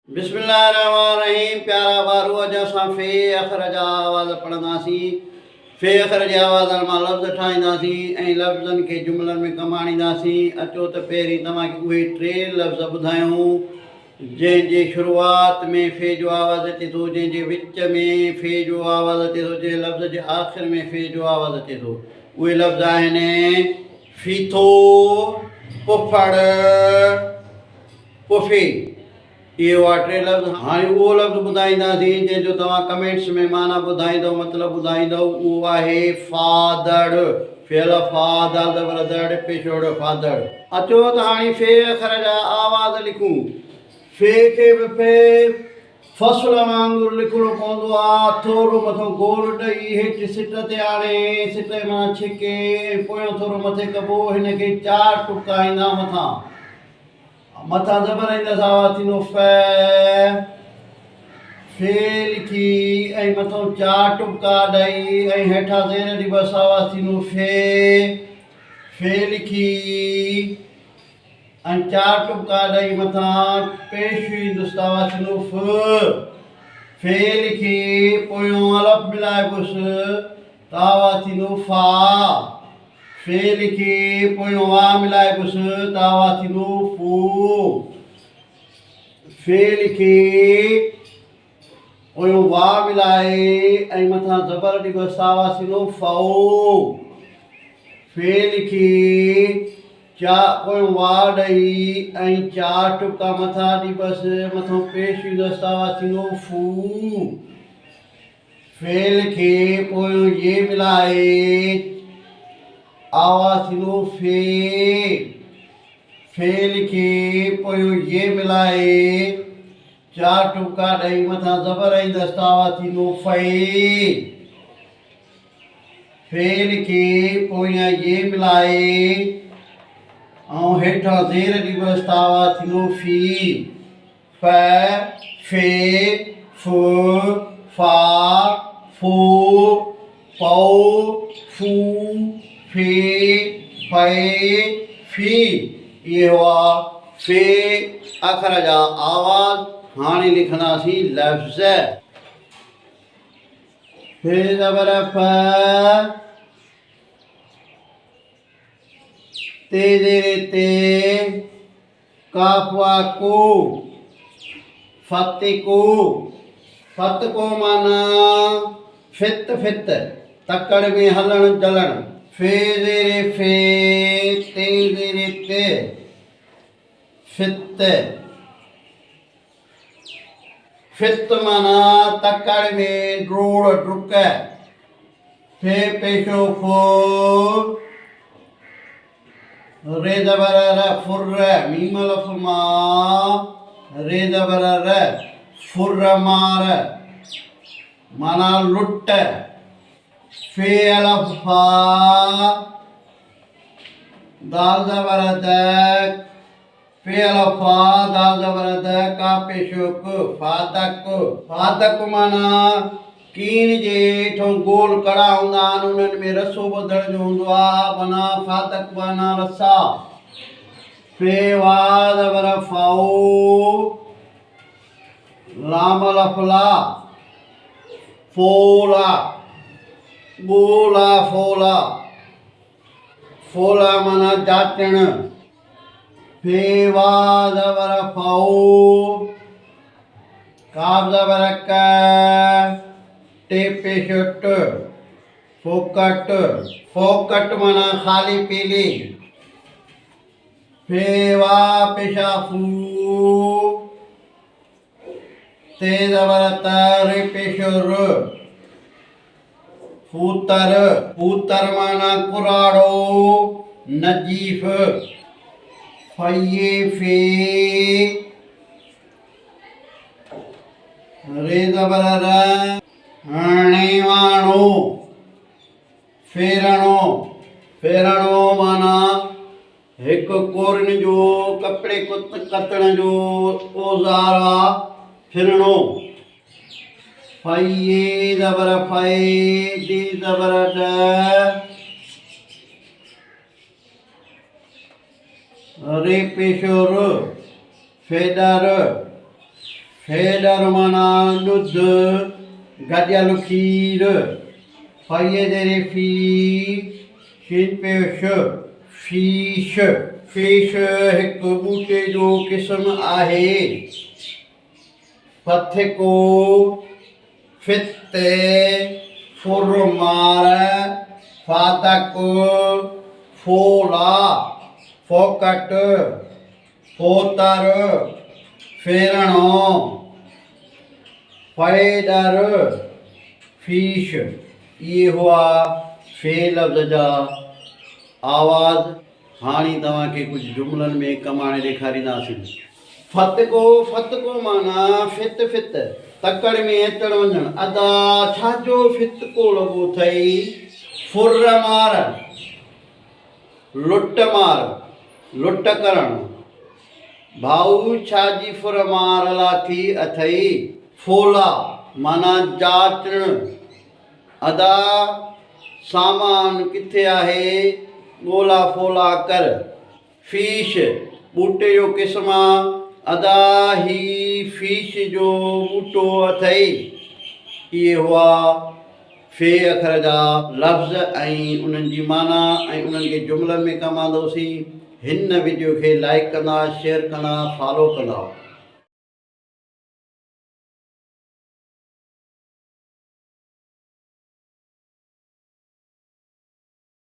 बिस्मिल्लाहिर्रहमानिर्रहीम। प्यारा बारू अज असां फे अखर जा आवाज़ पढ़ंदासीं। फे अखर जे आवाज़नि मां लफ़्ज़ ठाहींदासीं ऐं लफ़्ज़नि खे जुमलनि में कमु आणींदासीं। अचो त पहिरीं तव्हांखे उहे 3 लफ़्ज़ ॿुधायूं जंहिंजे शुरूआति में फे जो आवाज़ु अचे थो, जंहिंजे विच में फे जो आवाज़ु अचे थो, जंहिं लफ़्ज़ जे आख़िर में फे जो आवाज़ु अचे थो। उहे लफ़्ज़ आहिनि फीथो, पुफड़, पुफी। इहे हुआ 3 लफ़्ज़। हाणे उहो लफ़्ज़ ॿुधाईंदासीं जंहिंजो तव्हां कमेंट्स में माना ॿुधाईंदव, मतिलबु ॿुधाईंदव। उहो आहे फादड़। फेल फा दाल ज़बर दड़ पेशोड़ फादड़। अचो त हाणे फे अखर जा आवाज़ लिखूं। फे खे बि फे फ़सुल वांगुरु लिखिणो पवंदो आहे। थोरो मथो गोल ॾेई हेठि सिट ते आणे, सिट मां छिके पोयां थोरो मथे कबो। हिनखे 4 टुका ईंदा मथां। मथां ज़बर ईंदसि आवाज़ थींदो फे लिखी ऐं मथां 4 टुका ॾेई ऐं हेठां ज़ेर ॾिबसि आवाज़ थींदो फे लिखी ऐं 4 टुका ॾेई मथां पेश ईंदुसि आवाज़ थींदो फे लिखी पोयों अलफ़ मिलाइबुसि त आवाज़ थींदो फा। फे लिखी पोयों वा मिलाइबुसि त आवाज़ थींदो फू। फे लिखी पोयों वा मिलाए ऐं मथां ज़बर ॾिबसि आवाज़ थींदो फऊ। फे लिखी पोयों वा ॾेई ऐं 4 टुका मथां ॾिबसि, मथां पेश ईंदसि आवाज़ थींदो फू। फे लिखी पोयों ये मिलाए आवाज़ थींदो फे। फे लिखी पोयों ये मिलाए 4 टुका ॾेई मथां ज़बर ईंदसि त आवाज़ थींदो फे। फे लिखी पोयां ये मिलाए ऐं हेठां ज़ेर ॾिबसि त आवाज़ थींदो फी। फे फू फा फू पऊ फू फे फे फी। इहे हुआ फे अखर जा आवाज़। हाणे लिखंदासीं लफ़्ज़। फे ज़बर फ, ते ज़ेर ते, काफ़ वा को, फते को। फत को माना फित फित, तकड़ में हलण जलण। फे ज़ेरे फे, ते ज़ेरे ते, फित। फित माना तकड़ में ड्रोड़ डुक। फे पेशो फो, रे ज़बर र फुर्र, मीम लफ़ मां रे ज़बर र, फुर्र मार माना लुट। फे अलफ़ फा दाल ज़बर द, फे अलफ़ फा दाल ज़बर द का पेशो क, फातक। फातक माना कीन जे हेठों गोल कड़ा हूंदा आहिनि, उन्हनि में रसो ॿधण जो हूंदो आहे, माना फातक माना रसा। फे वा ज़बर फाऊ लाम लफ़ ला, फोला ॿोला फोला। फोला माना जाचण। फे वा ज़बर फाऊ काफ़ ज़बर क, टे पेश ट, फोकट। फोकट माना खाली पीली। फे वा पेशा फू, ते ज़बर त, रे पेशो र, फूतर। फूतर माना कुराड़ो नजीफ। फये फे, रे ज़बर र, हणे वाणो फेरणो। फेरणो माना हिकु कोरनि जो कपिड़े कतण जो औज़ार आहे, फिरणो। फये ज़बर फे, डी ज़बर ड, रे पेशो र, फेडर। फेडर माना ॾुध गॾियल खीर फयदरे फी शिल्पेश फीश फीश हिकु ॿूटे जो क़िस्म आहे फथिको फिते फुरमार फादक फोला फोकट फोतर फेरणो फैडर फीश। ये हुआ फे लफ़्ज़ जा आवाज़। हाणे तव्हांखे कुझु जुमलनि में कमाणे ॾेखारींदासीं। फतको माना फित तकड़ में अचण वञण। अदा छाजो फितको लॻो अथई? फुर मार लुट करण। भाऊ छाजी फुर मार लाथी अथई? फोला माना जाचण। अदा सामान किथे आहे? ॻोल्हा फोला कर। फीश ॿूटे जो क़िस्म। अदा ही फीश जो ॿूटो अथई। इहे हुआ फे अखर जा लफ़्ज़ ऐं उन्हनि जी माना ऐं उन्हनि खे जुमलनि में कमु आंदोसीं। हिन वीडियो खे लाइक कंदा, शेयर कंदा, फॉलो कंदा।